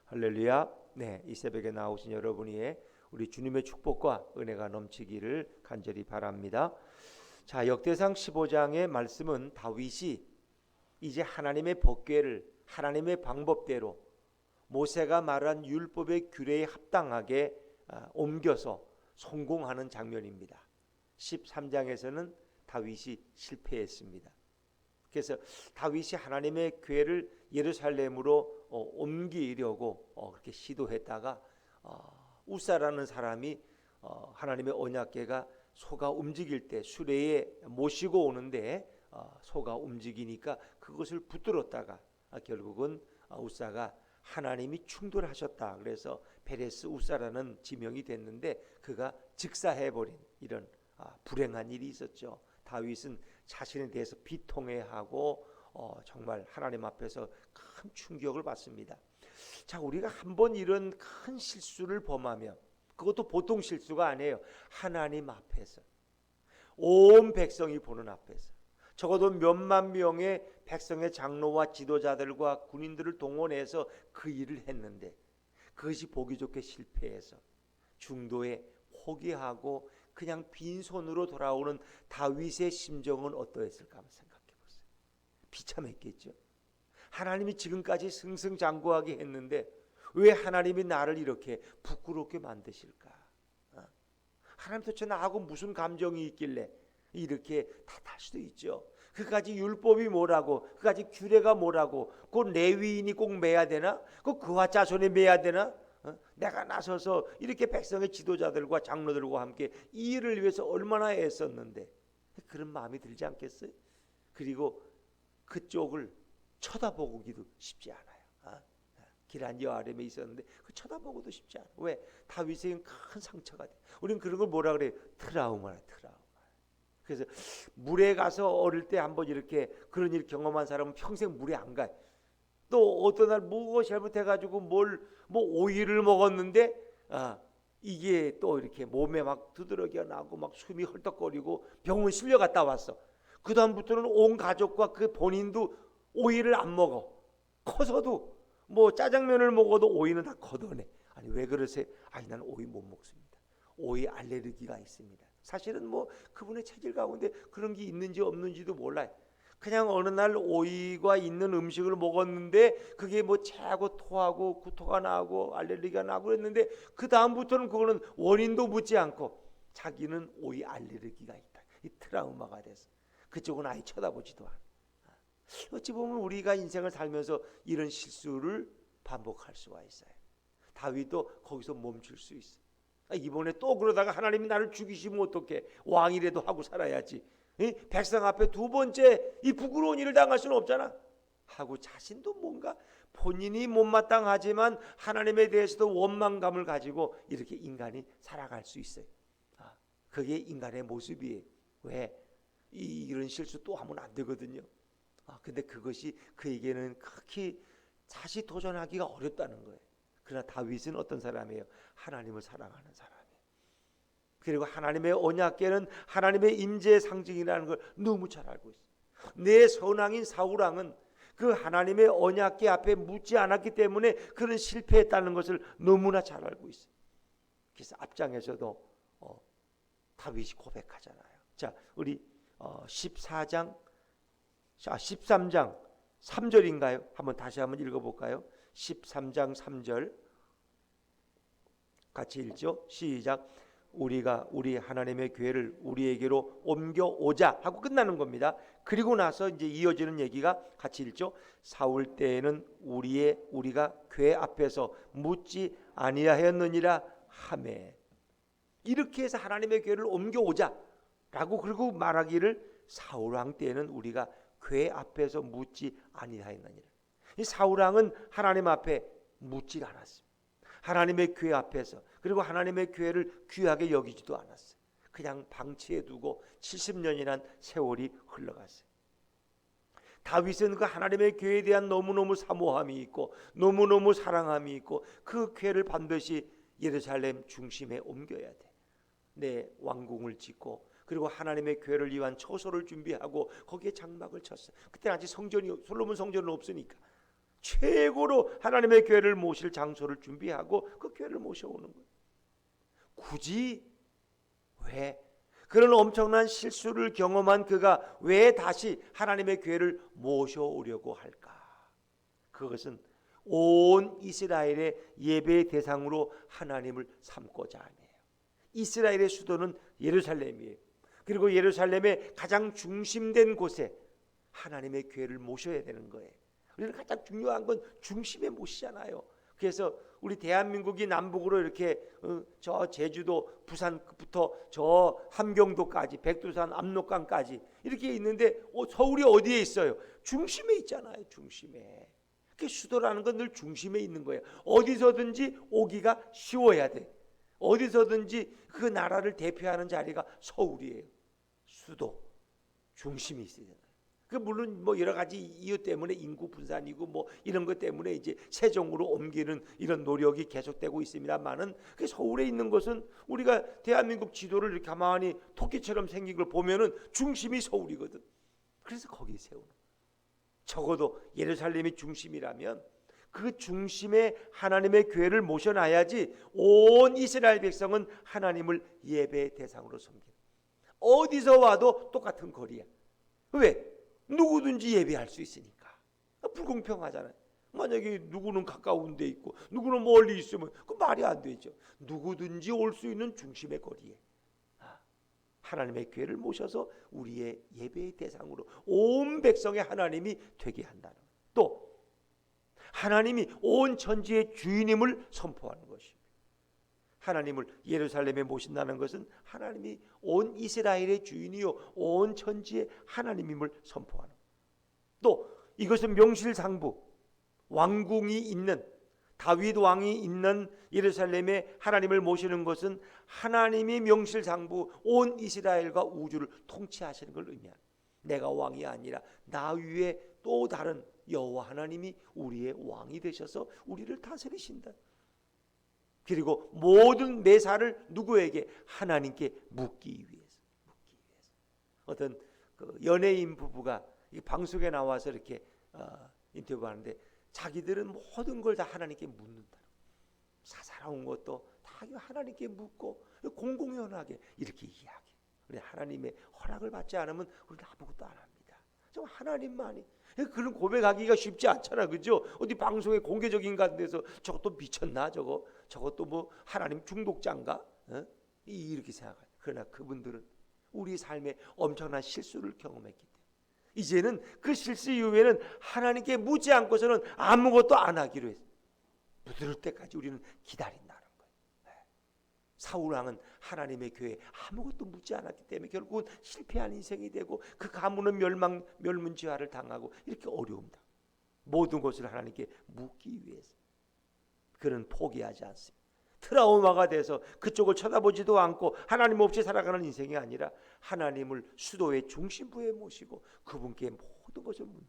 할렐루야. 네, 이 새벽에 나오신 여러분이 우리 주님의 축복과 은혜가 넘치기를 간절히 바랍니다. 자, 역대상 15장의 말씀은 다윗이 이제 하나님의 법궤를 하나님의 방법대로 모세가 말한 율법의 규례에 합당하게 옮겨서 성공하는 장면입니다. 13장에서는 다윗이 실패했습니다. 그래서 다윗이 하나님의 궤를 예루살렘으로 옮기려고 그렇게 시도했다가 우사라는 사람이 하나님의 언약궤가 소가 움직일 때 수레에 모시고 오는데 소가 움직이니까 그것을 붙들었다가 결국은 우사가 하나님이 충돌하셨다. 그래서 베레스 우사라는 지명이 됐는데 그가 즉사해버린 이런 불행한 일이 있었죠. 다윗은 자신에 대해서 비통해하고 정말 하나님 앞에서 큰 충격을 받습니다. 자, 우리가 한번 이런 큰 실수를 범하면 그것도 보통 실수가 아니에요. 하나님 앞에서 온 백성이 보는 앞에서 적어도 몇만 명의 백성의 장로와 지도자들과 군인들을 동원해서 그 일을 했는데 그것이 보기 좋게 실패해서 중도에 포기하고 그냥 빈손으로 돌아오는 다윗의 심정은 어떠했을까 한번 생각해 보세요. 비참했겠죠. 하나님이 지금까지 승승장구하게 했는데 왜 하나님이 나를 이렇게 부끄럽게 만드실까? 하나님 도대체 나하고 무슨 감정이 있길래 이렇게 탓할 수도 있죠. 그까지 율법이 뭐라고, 그까지 규례가 뭐라고, 그 레위인이 꼭 매야 되나? 그와 자손이 매야 되나? 내가 나서서 이렇게 백성의 지도자들과 장로들과 함께 이 일을 위해서 얼마나 애썼는데 그런 마음이 들지 않겠어요? 그리고 그쪽을 쳐다보기도 쉽지 않아요. 길한 여아름에 있었는데 그 쳐다보고도 쉽지 않아. 왜? 다윗에게는 큰 상처가 돼. 우리는 그런 걸 뭐라 그래요? 트라우마라, 트라우마. 그래서 물에 가서 어릴 때 한번 이렇게 그런 일 경험한 사람은 평생 물에 안 가요. 또 어떤 날 뭐가 잘못해가지고 뭐 오이를 먹었는데 이게 또 이렇게 몸에 막 두드러기가 나고 막 숨이 헐떡거리고 병원 실려갔다 왔어. 그 다음부터는 온 가족과 그 본인도 오이를 안 먹어. 커서도 뭐 짜장면을 먹어도 오이는 다 걷어내. 아니 왜 그러세요? 아니 난 오이 못 먹습니다. 오이 알레르기가 있습니다. 사실은 뭐 그분의 체질 가운데 그런 게 있는지 없는지도 몰라요. 그냥 어느 날 오이가 있는 음식을 먹었는데 그게 뭐 체하고 토하고 구토가 나고 알레르기가 나고 그랬는데 그 다음부터는 그거는 원인도 묻지 않고 자기는 오이 알레르기가 있다. 이 트라우마가 돼서 그쪽은 아예 쳐다보지도 않아. 어찌 보면 우리가 인생을 살면서 이런 실수를 반복할 수가 있어요. 다윗도 거기서 멈출 수 있어. 이번에 또 그러다가 하나님이 나를 죽이시면 어떡해. 왕이라도 하고 살아야지. 백성 앞에 두 번째 이 부끄러운 일을 당할 수는 없잖아 하고 자신도 뭔가 본인이 못마땅하지만 하나님에 대해서도 원망감을 가지고 이렇게 인간이 살아갈 수 있어요. 그게 인간의 모습이에요. 왜? 이런 실수 또 하면 안 되거든요. 근데 그것이 그에게는 극히 다시 도전하기가 어렵다는 거예요. 그러나 다윗은 어떤 사람이에요? 하나님을 사랑하는 사람이에요. 그리고 하나님의 언약궤는 하나님의 임재의 상징이라는 걸 너무 잘 알고 있어요. 내 선왕인 사울왕은 그 하나님의 언약궤 앞에 묻지 않았기 때문에 그런 실패했다는 것을 너무나 잘 알고 있어요. 그래서 앞장에서도 다윗이 고백하잖아요. 자, 우리 13장 3절인가요? 한번 다시 한번 읽어볼까요? 13장 3절 같이 읽죠. 시작. 우리가 우리 하나님의 궤를 우리에게로 옮겨오자 하고 끝나는 겁니다. 그리고 나서 이제 이어지는 얘기가 같이 읽죠. 사울 때에는 우리가 궤 앞에서 묻지 아니하였느니라 하매. 이렇게 해서 하나님의 궤를 옮겨오자 라고 그리고 말하기를 사울 왕 때에는 우리가 궤 앞에서 묻지 아니하였느니라. 이 사울 왕은 하나님 앞에 묻지 않았습니다. 하나님의 궤 앞에서 그리고 하나님의 궤를 귀하게 여기지도 않았어요. 그냥 방치해 두고 70년이란 세월이 흘러갔어요. 다윗은 그 하나님의 궤에 대한 너무너무 사모함이 있고 너무너무 사랑함이 있고 그 궤를 반드시 예루살렘 중심에 옮겨야 돼. 내 왕궁을 짓고 그리고 하나님의 궤를 위한 처소를 준비하고 거기에 장막을 쳤어요. 그때 아직 솔로몬 성전은 없으니까 최고로 하나님의 교회를 모실 장소를 준비하고 그 교회를 모셔오는 거예요. 굳이 왜 그런 엄청난 실수를 경험한 그가 왜 다시 하나님의 교회를 모셔오려고 할까? 그것은 온 이스라엘의 예배의 대상으로 하나님을 삼고자 함이에요. 이스라엘의 수도는 예루살렘이에요. 그리고 예루살렘의 가장 중심된 곳에 하나님의 교회를 모셔야 되는 거예요. 우리는 가장 중요한 건 중심에 모시잖아요. 그래서 우리 대한민국이 남북으로 이렇게 저 제주도 부산부터 저 함경도까지 백두산 압록강까지 이렇게 있는데 서울이 어디에 있어요? 중심에 있잖아요. 중심에. 그 수도라는 건 늘 중심에 있는 거예요. 어디서든지 오기가 쉬워야 돼. 어디서든지 그 나라를 대표하는 자리가 서울이에요. 수도 중심이 있어야 되잖아요. 그 물론 뭐 여러 가지 이유 때문에 인구 분산이고 뭐 이런 것 때문에 이제 세종으로 옮기는 이런 노력이 계속되고 있습니다만은 그 서울에 있는 것은 우리가 대한민국 지도를 이렇게 가만히 토끼처럼 생긴 걸 보면은 중심이 서울이거든. 그래서 거기 세우는. 적어도 예루살렘이 중심이라면 그 중심에 하나님의 교회를 모셔놔야지 온 이스라엘 백성은 하나님을 예배의 대상으로 섬기는. 어디서 와도 똑같은 거리야. 왜? 누구든지 예배할 수 있으니까. 불공평하잖아요. 만약에 누구는 가까운 데 있고 누구는 멀리 있으면 그 말이 안 되죠. 누구든지 올 수 있는 중심의 거리에 하나님의 교회를 모셔서 우리의 예배의 대상으로 온 백성의 하나님이 되게 한다는 거예요. 또 하나님이 온 천지의 주인임을 선포하는 것입니다. 하나님을 예루살렘에 모신다는 것은 하나님이 온 이스라엘의 주인이요 온 천지의 하나님임을 선포하는 거예요. 또 이것은 명실상부 왕궁이 있는 다윗 왕이 있는 예루살렘에 하나님을 모시는 것은 하나님이 명실상부 온 이스라엘과 우주를 통치하시는 걸 의미합니다. 내가 왕이 아니라 나 위에 또 다른 여호와 하나님이 우리의 왕이 되셔서 우리를 다스리신다. 그리고 모든 매사를 누구에게? 하나님께 묻기 위해서. 어떤 그 연예인 부부가 방송에 나와서 이렇게 인터뷰하는데 자기들은 모든 걸 다 하나님께 묻는다. 사사로운 것도 다 하나님께 묻고 공공연하게 이렇게 이야기. 우리 하나님의 허락을 받지 않으면 우리는 아무것도 안 합니다. 정말 하나님만이. 그런 고백하기가 쉽지 않잖아, 그죠? 어디 방송에 공개적인 같은 데서 저것도 미쳤나 저것도 뭐 하나님 중독자인가? 이렇게 생각해요. 그러나 그분들은 우리 삶에 엄청난 실수를 경험했기 때문에 이제는 그 실수 이후에는 하나님께 묻지 않고서는 아무것도 안 하기로 했어요. 묻을 때까지 우리는 기다린다는 거예요. 사울 왕은 하나님의 교회에 아무것도 묻지 않았기 때문에 결국은 실패한 인생이 되고 그 가문은 멸문지화를 당하고 이렇게 어려움다. 모든 것을 하나님께 묻기 위해서 그는 포기하지 않습니다. 트라우마가 돼서 그쪽을 쳐다보지도 않고 하나님 없이 살아가는 인생이 아니라 하나님을 수도의 중심부에 모시고 그분께 모든 것을 묻는.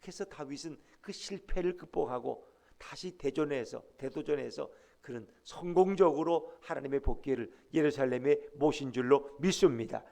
그래서 다윗은 그 실패를 극복하고 다시 대도전에서 그는 성공적으로 하나님의 복귀를 예루살렘에 모신 줄로 믿습니다.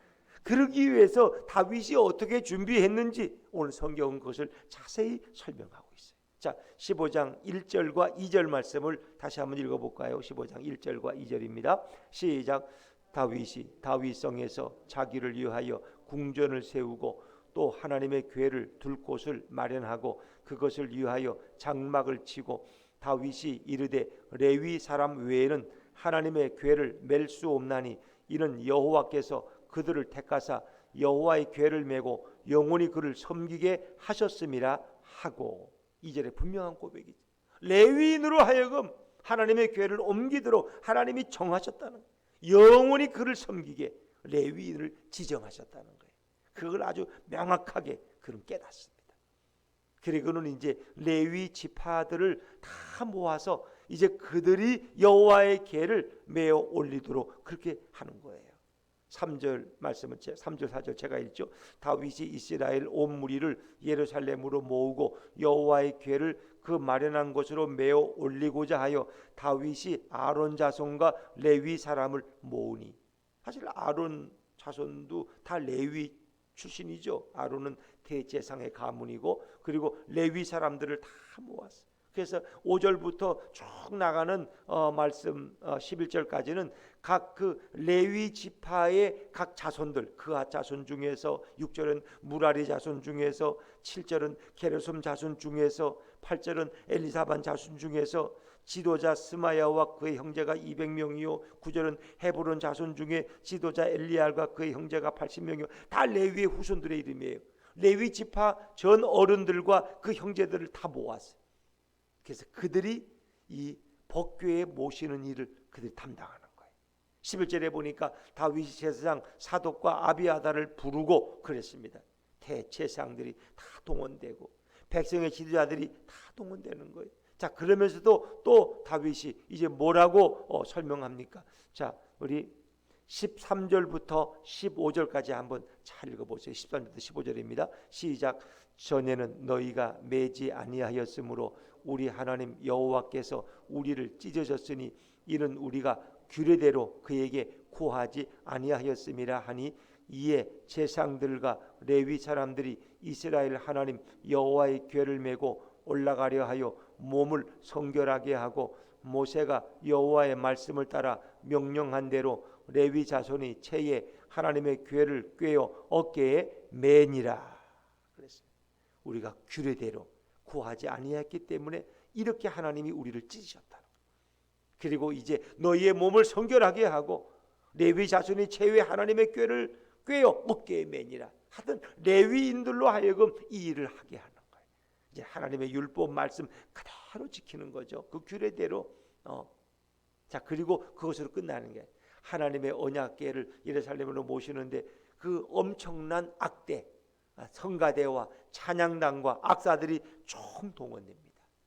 그러기 위해서 다윗이 어떻게 준비했는지 오늘 성경은 그것을 자세히 설명하고 있어요. 자, 15장 1절과 2절 말씀을 다시 한번 읽어볼까요? 15장 1절과 2절입니다. 시작. 다윗이 다윗성에서 자기를 위하여 궁전을 세우고 또 하나님의 궤를 둘 곳을 마련하고 그것을 위하여 장막을 치고 다윗이 이르되 레위 사람 외에는 하나님의 궤를 맬 수 없나니 이는 여호와께서 그들을 택하사 여호와의 궤를 메고 영원히 그를 섬기게 하셨음이라 하고. 이절에 분명한 고백이죠. 레위인으로 하여금 하나님의 궤를 옮기도록 하나님이 정하셨다는 거예요. 영원히 그를 섬기게 레위인을 지정하셨다는 거예요. 그걸 아주 명확하게 그는 깨닫습니다. 그리고는 이제 레위 지파들을 다 모아서 이제 그들이 여호와의 궤를 메어 올리도록 그렇게 하는 거예요. 3절 말씀은 3절 4절 제가 읽죠. 다윗이 이스라엘 온 무리를 예루살렘으로 모으고 여호와의 궤를 그 마련한 곳으로 메어 올리고자 하여 다윗이 아론 자손과 레위 사람을 모으니. 사실 아론 자손도 다 레위 출신이죠. 아론은 대제사장의 가문이고, 그리고 레위 사람들을 다 모았어. 그래서 5절부터 쭉 나가는 말씀 11절까지는 각 그 레위 지파의 각 자손들, 그앗 자손 중에서, 6절은 무라리 자손 중에서, 7절은 게르솜 자손 중에서, 8절은 엘리사반 자손 중에서 지도자 스마야와 그의 형제가 200명이요, 9절은 헤브론 자손 중에 지도자 엘리알과 그의 형제가 80명이요. 다 레위의 후손들의 이름이에요. 레위 지파 전 어른들과 그 형제들을 다 모았어요. 그래서 그들이 이 법궤에 모시는 일을 그들이 담당하는 거예요. 11절에 보니까 다윗이 제사장 사독과 아비아다를 부르고 그랬습니다. 대제사장들이 다 동원되고 백성의 지도자들이 다 동원되는 거예요. 자, 그러면서도 또 다윗이 이제 뭐라고 설명합니까? 자, 우리 13절부터 15절까지 한번 잘 읽어보세요. 13절부터 15절입니다. 시작. 전에는 너희가 매지 아니하였으므로 우리 하나님 여호와께서 우리를 찢어졌으니 이는 우리가 규례대로 그에게 구하지 아니하였음이라 하니, 이에 제사장들과 레위 사람들이 이스라엘 하나님 여호와의 궤를 메고 올라가려 하여 몸을 성결하게 하고, 모세가 여호와의 말씀을 따라 명령한 대로 레위 자손이 채에 하나님의 궤를 꿰어 어깨에 매니라. 그랬어요. 우리가 규례대로 구하지 아니했기 때문에 이렇게 하나님이 우리를 찢으셨다. 그리고 이제 너희의 몸을 성결하게 하고 레위 자손이 채에 하나님의 궤를 꿰어 어깨에 매니라. 하여튼 레위인들로 하여금 이 일을 하게 하는 거예요. 이제 하나님의 율법 말씀 그대로 지키는 거죠. 그 규례대로. 자, 그리고 그것으로 끝나는 게, 하나님의 언약궤를 예루살렘으로 모시는데 그 엄청난 악대, 성가대와 찬양단과 악사들이 총동원됩니다.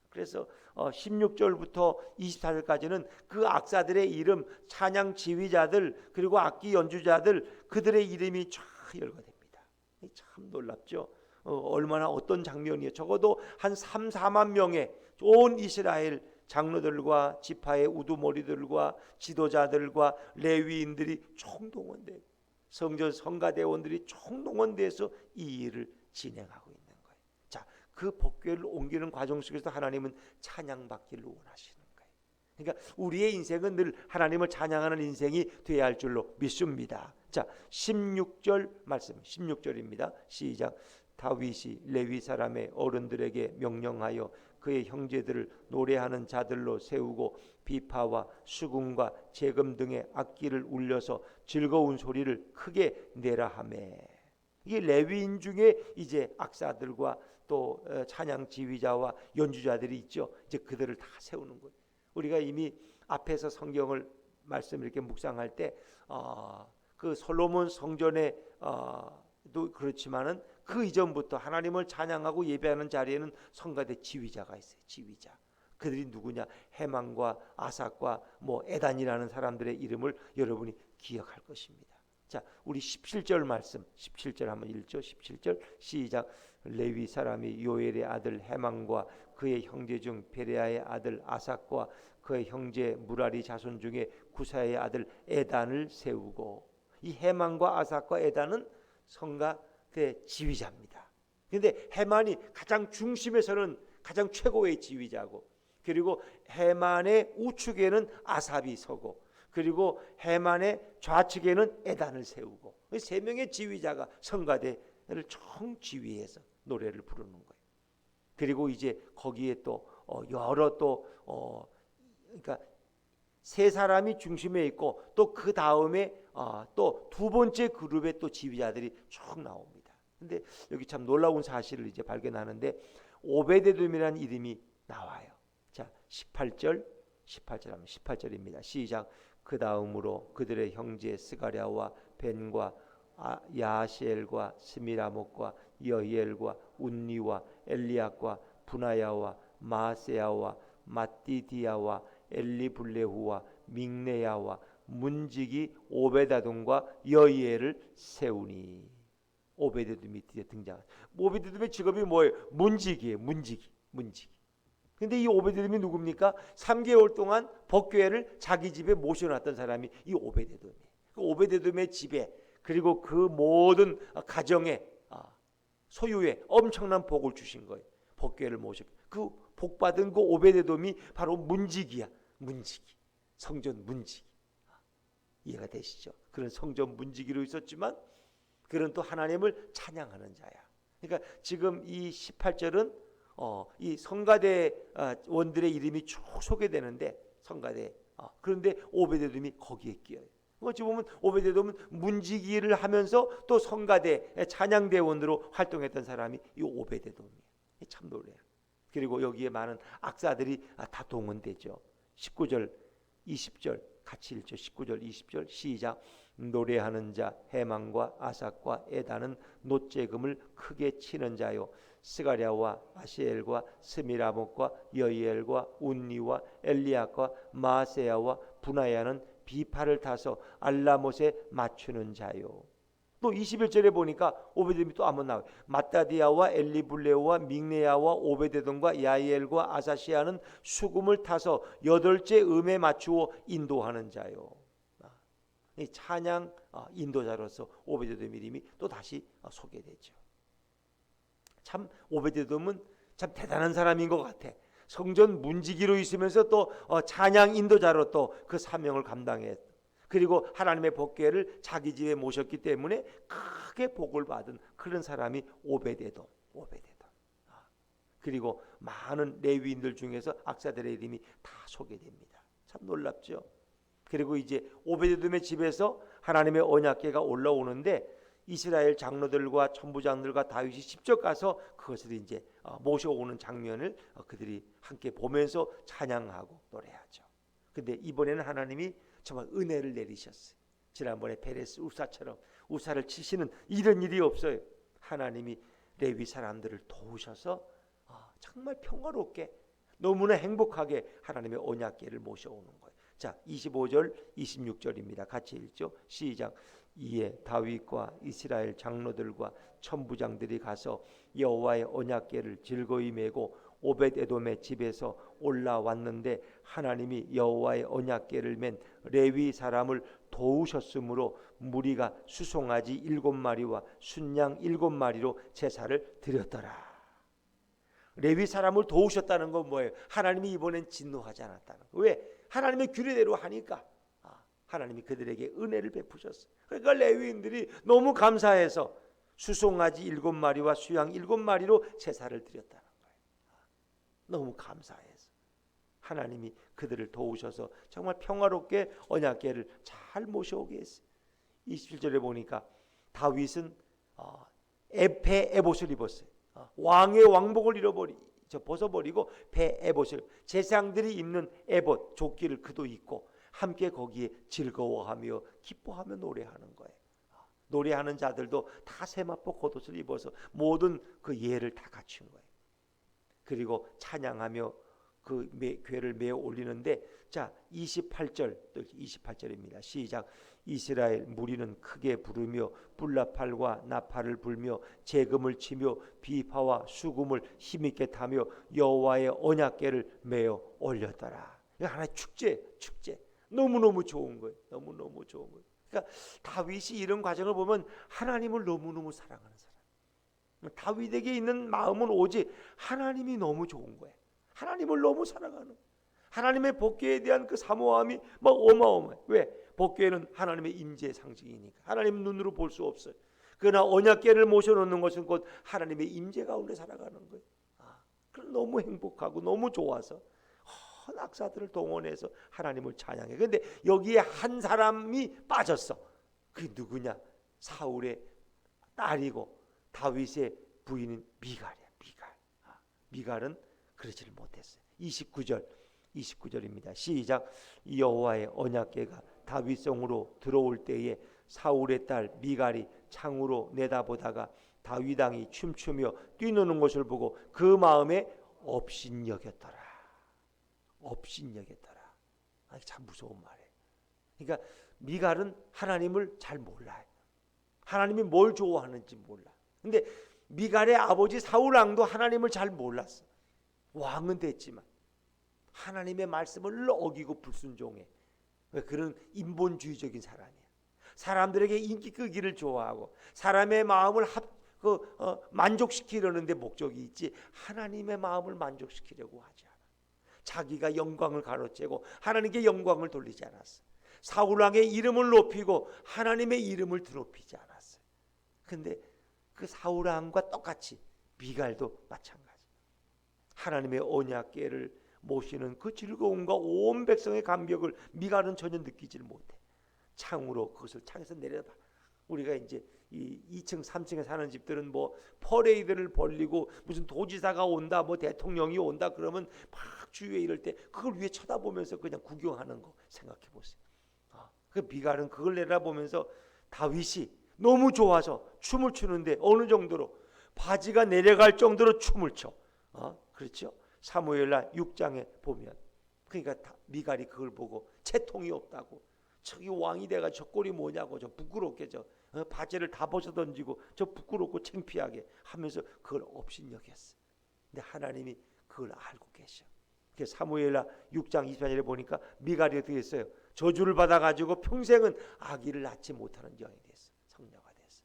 그래서 16절부터 24절까지는 그 악사들의 이름, 찬양 지휘자들, 그리고 악기 연주자들, 그들의 이름이 쫙 열거됩니다. 참 놀랍죠. 얼마나 어떤 장면이에요. 적어도 한 3, 4만 명의 온 이스라엘 장로들과 지파의 우두머리들과 지도자들과 레위인들이 총동원되고 성전 성가대원들이 총동원돼서 이 일을 진행하고 있는 거예요. 자, 그 법궤를 옮기는 과정 속에서 하나님은 찬양받기를 원하시는 거예요. 그러니까 우리의 인생은 늘 하나님을 찬양하는 인생이 되어야 할 줄로 믿습니다. 자, 16절 말씀, 16절입니다. 시작. 다윗이 레위 사람의 어른들에게 명령하여 그의 형제들을 노래하는 자들로 세우고 비파와 수금과 재금 등의 악기를 울려서 즐거운 소리를 크게 내라 하매. 이게 레위인 중에 이제 악사들과 또 찬양 지휘자와 연주자들이 있죠. 이제 그들을 다 세우는 거예요. 우리가 이미 앞에서 성경을 말씀 이렇게 묵상할 때 그 솔로몬 성전에 도 그렇지만은 그 이전부터 하나님을 찬양하고 예배하는 자리에는 성가대 지휘자가 있어요. 지휘자. 그들이 누구냐? 헤만과 아삭과 에단이라는 사람들의 이름을 여러분이 기억할 것입니다. 자, 우리 17절 말씀, 17절 한번 읽죠. 17절 시작. 레위 사람이 요엘의 아들 헤만과 그의 형제 중 베레아의 아들 아삭과 그의 형제 무라리 자손 중에 구사의 아들 에단을 세우고, 이 헤만과 아삭과 에단은 성가대 지휘자입니다. 그런데 헤만이 가장 중심에서는 가장 최고의 지휘자고, 그리고 헤만의 우측에는 아삽이 서고, 그리고 헤만의 좌측에는 에단을 세우고, 세 명의 지휘자가 성가대를 총 지휘해서 노래를 부르는 거예요. 그리고 이제 거기에 또 여러 그러니까 세 사람이 중심에 있고, 또 그 다음에 또 두 번째 그룹의 또 지휘자들이 쭉 나옵니다. 근데 여기 참 놀라운 사실을 이제 발견하는데, 오베데돔이라는 이름이 나와요. 자, 18절 하면 18절입니다. 시작. 그 다음으로 그들의 형제 스가랴와 벤과 야시엘과 스미라목과 여히엘과 운니와 엘리압과 분하야와 마세야와 마띠디야와 엘리블레후와 믹네야와 문지기 오베다돔과 여히엘을 세우니. 오베데돔이 등장. 오베데돔의 직업이 뭐예요? 문지기예요. 문지기. 근데 이 오베데돔이 누굽니까? 3개월 동안 법궤를 자기 집에 모셔놨던 사람이 이 오베데돔이에요. 그 오베데돔의 집에 그리고 그 모든 가정에 소유에 엄청난 복을 주신 거예요. 복궤를 모셔. 그 복받은 그 오베데돔이 바로 문지기야. 문지기. 성전 문지기. 이해가 되시죠? 그런 성전 문지기로 있었지만 그런 또 하나님을 찬양하는 자야. 그러니까 지금 이 18절은 이 성가대 원들의 이름이 쭉 소개되는데 성가대 그런데 오베데돔이 거기에 끼어요. 어찌 보면 오베데돔은 문지기를 하면서 또 성가대 찬양대원으로 활동했던 사람이 이 오베데돔이에요. 참 놀래요. 그리고 여기에 많은 악사들이 다 동원되죠. 19절 20절 같이 읽죠. 19절 20절 시작. 노래하는 자 해만과 아삭과 에다는 놋재금을 크게 치는 자요 스가랴와 아시엘과 스미라목과 여이엘과 운니와 엘리야과 마세야와 분하야는 비파를 타서 알라못에 맞추는 자요. 또 21절에 보니까 오베데돔이 또 한번 나와요. 마따디아와 엘리블레오와 믹네야와 오베데돔과 야이엘과 아사시아는 수금을 타서 8째 음에 맞추어 인도하는 자요. 이 찬양 인도자로서 오베데돔 이름이 또 다시 소개되죠. 참 오베데돔은 참 대단한 사람인 것 같아. 성전 문지기로 있으면서 또 찬양 인도자로 또 그 사명을 감당했. 그리고 하나님의 복궤를 자기 집에 모셨기 때문에 크게 복을 받은 그런 사람이 오베데돔. 그리고 많은 레위인들 중에서 악사들의 이름이 다 소개됩니다. 참 놀랍죠. 그리고 이제 오베데돔의 집에서 하나님의 언약궤가 올라오는데 이스라엘 장로들과 천부장들과 다윗이 직접 가서 그것을 이제 모셔오는 장면을 그들이 함께 보면서 찬양하고 노래하죠. 근데 이번에는 하나님이 정말 은혜를 내리셨어요. 지난번에 베레스 우사처럼 우사를 치시는 이런 일이 없어요. 하나님이 레위 사람들을 도우셔서 정말 평화롭게 너무나 행복하게 하나님의 언약궤를 모셔오는 거예요. 자, 25절 26절입니다. 같이 읽죠. 시작. 이에 다윗과 이스라엘 장로들과 천부장들이 가서 여호와의 언약궤를 즐거이 메고 오벳에돔의 집에서 올라왔는데 하나님이 여호와의 언약궤를 맨 레위 사람을 도우셨으므로 무리가 수송아지 7마리와 순양 7마리로 제사를 드렸더라. 레위 사람을 도우셨다는 건 뭐예요? 하나님이 이번엔 진노하지 않았다는 거. 왜? 하나님의 규례대로 하니까 하나님이 그들에게 은혜를 베푸셨어요. 그러니까 레위인들이 너무 감사해서 수송아지 7마리와 수양 7마리로 제사를 드렸다는 거예요. 너무 감사해서 하나님이 그들을 도우셔서 정말 평화롭게 언약궤를 잘 모셔오게 했어요. 27절에 보니까 다윗은 배 에봇을 입었어요. 왕의 왕복을 벗어버리고 배 에봇을 제사장들이 입는 에봇 조끼를 그도 입고 함께 거기에 즐거워하며 기뻐하며 노래하는 거예요. 노래하는 자들도 다 세마포 겉옷을 입어서 모든 그 예를 다 갖춘 거예요. 그리고 찬양하며 그 궤를 메어 올리는데 자 28절입니다. 시작. 이스라엘 무리는 크게 부르며 불나팔과 나팔을 불며 재금을 치며 비파와 수금을 힘있게 타며 여호와의 언약궤를 메어 올렸더라. 이거 하나의 축제. 너무너무 좋은 거예요. 너무너무 좋은 거예요. 그러니까 다윗이 이런 과정을 보면 하나님을 너무너무 사랑하는 사람. 다윗에게 있는 마음은 오직 하나님이 너무 좋은 거예요. 하나님을 너무 사랑하는. 하나님의 복궤에 대한 그 사모함이 막 어마어마해. 왜? 복궤는 하나님의 임재의 상징이니까. 하나님 눈으로 볼 수 없어요. 그러나 언약궤를 모셔놓는 것은 곧 하나님의 임재 가운데 살아가는 거예요. 그럼 너무 행복하고 너무 좋아서 악사들을 동원해서 하나님을 찬양해. 그런데 여기에 한 사람이 빠졌어. 그게 누구냐? 사울의 딸이고 다윗의 부인인 미갈이야. 미갈은 그러지를 못했어요. 29절입니다. 시작. 여호와의 언약궤가 다윗성으로 들어올 때에 사울의 딸 미갈이 창으로 내다보다가 다윗 왕이 춤추며 뛰노는 것을 보고 그 마음에 업신여겼더라. 참 무서운 말이에요. 그러니까 미갈은 하나님을 잘 몰라요. 하나님이 뭘 좋아하는지 몰라. 근데 미갈의 아버지 사울 왕도 하나님을 잘 몰랐어. 왕은 됐지만 하나님의 말씀을 어기고 불순종해. 그런 인본주의적인 사람이야. 사람들에게 인기 끄기를 좋아하고 사람의 마음을 만족시키려는데 목적이 있지 하나님의 마음을 만족시키려고 하지 않아. 자기가 영광을 가로채고 하나님께 영광을 돌리지 않았어. 사울왕의 이름을 높이고 하나님의 이름을 드높이지 않았어요. 근데 그 사울왕과 똑같이 미갈도 마찬가지. 하나님의 언약궤를 모시는 그 즐거움과 온 백성의 감격을 미갈은 전혀 느끼질 못해. 창으로 그것을 창에서 내려봐. 우리가 이제 이 2층 3층에 사는 집들은 뭐 퍼레이드를 벌리고 무슨 도지사가 온다 뭐 대통령이 온다 그러면 막 주위에 이럴 때 그걸 위에 쳐다보면서 그냥 구경하는 거 생각해 보세요. 그 미갈은 그걸 내려보면서 다윗이 너무 좋아서 춤을 추는데 어느 정도로 바지가 내려갈 정도로 춤을 춰. 그렇죠? 사무엘하 6장에 보면 그러니까 미갈이 그걸 보고 채통이 없다고 저기 왕이 돼가 저 꼴이 뭐냐고 저 부끄럽게 저 바지를 다 벗어 던지고 저 부끄럽고 창피하게 하면서 그걸 업신여겼어. 근데 하나님이 그걸 알고 계셔. 사무엘하 6장 24절에 보니까 미갈이 어떻게 했어요? 저주를 받아가지고 평생은 아기를 낳지 못하는 여인이 됐어. 성녀가 됐어.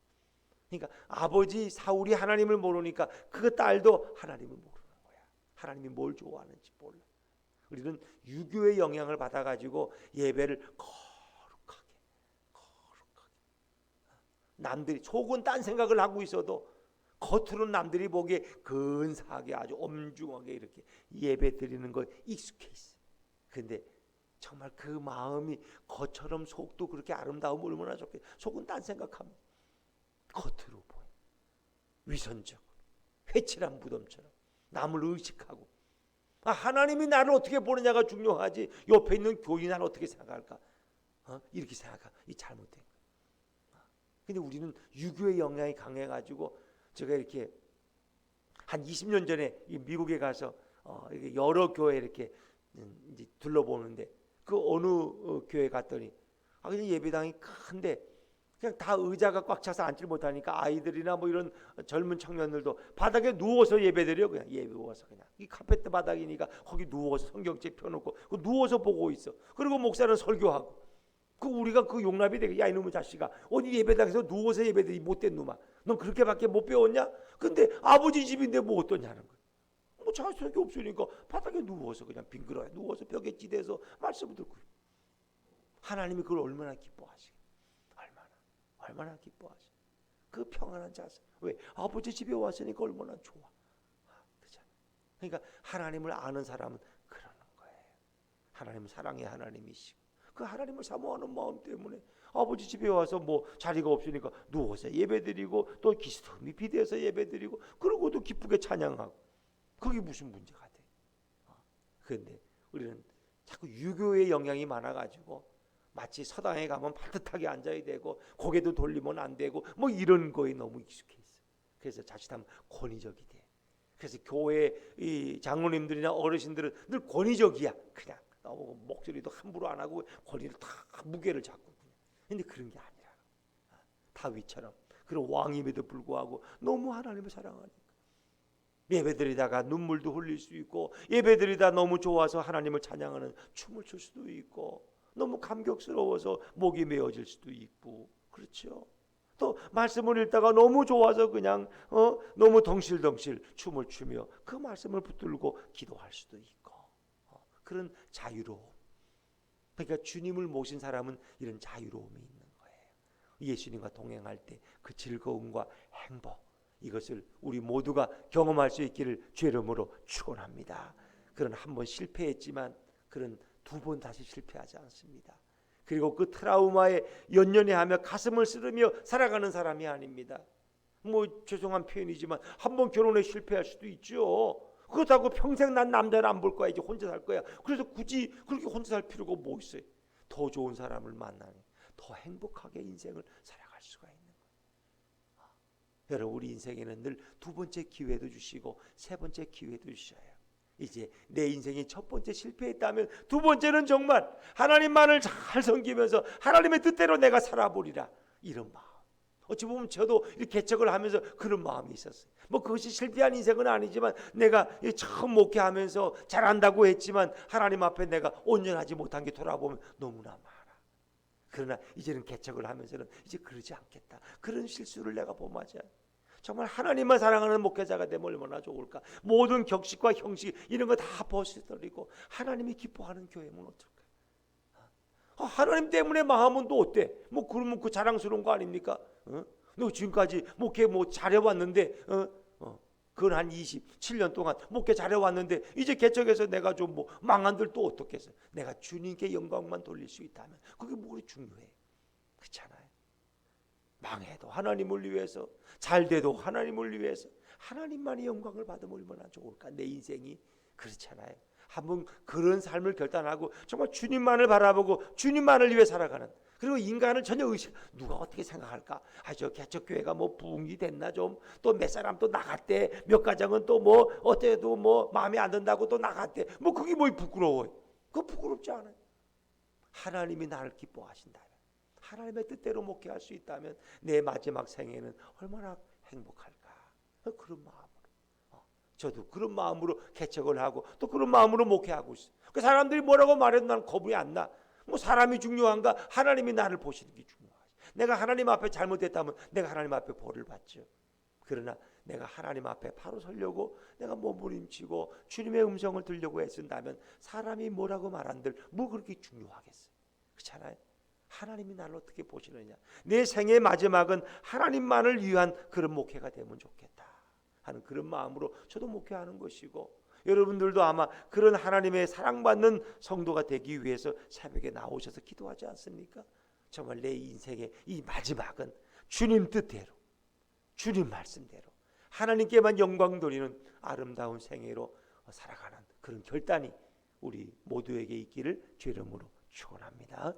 그러니까 아버지 사울이 하나님을 모르니까 그 딸도 하나님을 모르는 거야. 하나님이 뭘 좋아하는지 몰라. 우리는 유교의 영향을 받아가지고 예배를 거룩하게 남들이 속은 딴 생각을 하고 있어도 겉으로는 남들이 보기에 근사하게 아주 엄중하게 이렇게 예배 드리는 거 익숙해 있어. 근데 정말 그 마음이 겉처럼 속도 그렇게 아름다우면 얼마나 좋겠어. 속은 딴 생각하면 겉으로 보여. 위선적으로 회칠한 무덤처럼 남을 의식하고 하나님이 나를 어떻게 보느냐가 중요하지 옆에 있는 교인이 나를 어떻게 생각할까 이렇게 생각하고 이 잘못된 거야. 근데 우리는 유교의 영향이 강해가지고 제가 이렇게 한 20년 전에 미국에 가서 이렇게 여러 교회 이렇게 이제 둘러보는데 그 어느 교회 갔더니 그냥 예배당이 큰데 그냥 다 의자가 꽉 차서 앉지 못하니까 아이들이나 뭐 이런 젊은 청년들도 바닥에 누워서 예배드려. 그냥 누워서 그냥 이 카페트 바닥이니까 거기 누워서 성경책 펴놓고 그 누워서 보고 있어. 그리고 목사는 설교하고 그 우리가 그 용납이 되게 야 이놈의 자식아 어디 예배당에서 누워서 예배드리 못된 놈아 넌 그렇게밖에 못 배웠냐? 근데 아버지 집인데 뭐 어떠냐는 거야. 뭐 자식이 없으니까 바닥에 누워서 그냥 빙그러요. 누워서 벽에 찌대서 말씀을 듣고 하나님이 그걸 얼마나 기뻐하시겠어요. 얼마나 기뻐하시. 그 평안한 자세. 왜? 아버지 집에 왔으니까 얼마나 좋아. 그렇잖아. 그러니까 하나님을 아는 사람은 그러는 거예요. 하나님은 사랑의 하나님이시고 그 하나님을 사모하는 마음 때문에 아버지 집에 와서 뭐 자리가 없으니까 누워서 예배드리고 또 기스토미 비대해서 예배드리고 그러고도 기쁘게 찬양하고 그게 무슨 문제가 돼. 그런데 우리는 자꾸 유교의 영향이 많아가지고 마치 서당에 가면 반듯하게 앉아야 되고 고개도 돌리면 안 되고 뭐 이런 거에 너무 익숙해 있어. 그래서 자칫하면 권위적이 돼. 그래서 교회 이 장로님들이나 어르신들은 늘 권위적이야. 그냥 너무 목소리도 함부로 안 하고 권위를 다 무게를 잡고. 근데 그런 게 아니라 다윗처럼 그런 왕임에도 불구하고 너무 하나님을 사랑하니까 예배드리다가 눈물도 흘릴 수 있고 예배드리다 너무 좋아서 하나님을 찬양하는 춤을 출 수도 있고 너무 감격스러워서 목이 메어질 수도 있고 그렇죠. 또 말씀을 읽다가 너무 좋아서 그냥 너무 덩실덩실 춤을 추며 그 말씀을 붙들고 기도할 수도 있고 그런 자유로움. 그러니까 주님을 모신 사람은 이런 자유로움이 있는 거예요. 예수님과 동행할 때 그 즐거움과 행복 이것을 우리 모두가 경험할 수 있기를 주의 이름으로 축원합니다. 그런 한 번 실패했지만 그런 두 번 다시 실패하지 않습니다. 그리고 그 트라우마에 연연해하며 가슴을 쓰르며 살아가는 사람이 아닙니다. 뭐 죄송한 표현이지만 한 번 결혼에 실패할 수도 있죠. 그렇다고 평생 난 남자를 안 볼 거야 이제 혼자 살 거야. 그래서 굳이 그렇게 혼자 살 필요가 뭐 있어요. 더 좋은 사람을 만나니 더 행복하게 인생을 살아갈 수가 있는 거예요. 여러분 우리 인생에는 늘 두 번째 기회도 주시고 세 번째 기회도 주셔요. 이제 내 인생이 첫 번째 실패했다면 두 번째는 정말 하나님만을 잘 섬기면서 하나님의 뜻대로 내가 살아보리라 이런 마음. 어찌 보면 저도 이렇게 개척을 하면서 그런 마음이 있었어요. 뭐 그것이 실패한 인생은 아니지만 내가 처음 목회하면서 잘한다고 했지만 하나님 앞에 내가 온전하지 못한 게 돌아보면 너무나 많아. 그러나 이제는 개척을 하면서는 이제 그러지 않겠다. 그런 실수를 내가 범하지 않. 정말 하나님만 사랑하는 목회자가 되면 얼마나 좋을까. 모든 격식과 형식 이런 거 다 벗어버리고 하나님이 기뻐하는 교회면 어떨까. 하나님 때문에 마음은 또 어때? 뭐 그러면 그 자랑스러운 거 아닙니까? 너 지금까지 목회 뭐 잘해왔는데 그건 한 27년 동안 목회 잘해왔는데 이제 개척해서 내가 좀 뭐 망한들 또 어떻겠어? 내가 주님께 영광만 돌릴 수 있다면 그게 뭐 그리 중요해? 그렇잖아요. 망해도 하나님을 위해서, 잘돼도 하나님을 위해서, 하나님만이 영광을 받으면 얼마나 좋을까. 내 인생이 그렇잖아요. 한번 그런 삶을 결단하고 정말 주님만을 바라보고 주님만을 위해 살아가는, 그리고 인간을 전혀 누가 어떻게 생각할까? 저 개척교회가 뭐 부흥이 됐나 좀, 또 몇 사람 또 나갔대, 몇 가정은 또 뭐 어때도 뭐 마음에 안 든다고 또 나갔대. 뭐 그게 뭐 부끄러워요? 그거 부끄럽지 않아요. 하나님이 나를 기뻐하신다면, 하나님의 뜻대로 목회할 수 있다면 내 마지막 생애는 얼마나 행복할까. 그런 마음으로 저도 그런 마음으로 개척을 하고 또 그런 마음으로 목회하고 있어요. 그 사람들이 뭐라고 말해도 나는 겁이 안 나. 뭐 사람이 중요한가? 하나님이 나를 보시는 게 중요하지. 내가 하나님 앞에 잘못했다면 내가 하나님 앞에 벌을 받죠. 그러나 내가 하나님 앞에 바로 서려고 내가 몸부림치고 주님의 음성을 들려고 애쓴다면 사람이 뭐라고 말한들 뭐 그렇게 중요하겠어요. 그렇잖아요. 하나님이 나를 어떻게 보시느냐. 내 생의 마지막은 하나님만을 위한 그런 목회가 되면 좋겠다 하는 그런 마음으로 저도 목회하는 것이고, 여러분들도 아마 그런 하나님의 사랑받는 성도가 되기 위해서 새벽에 나오셔서 기도하지 않습니까? 정말 내 인생의 이 마지막은 주님 뜻대로, 주님 말씀대로 하나님께만 영광 돌리는 아름다운 생애로 살아가는 그런 결단이 우리 모두에게 있기를 주의 이름으로 축원합니다.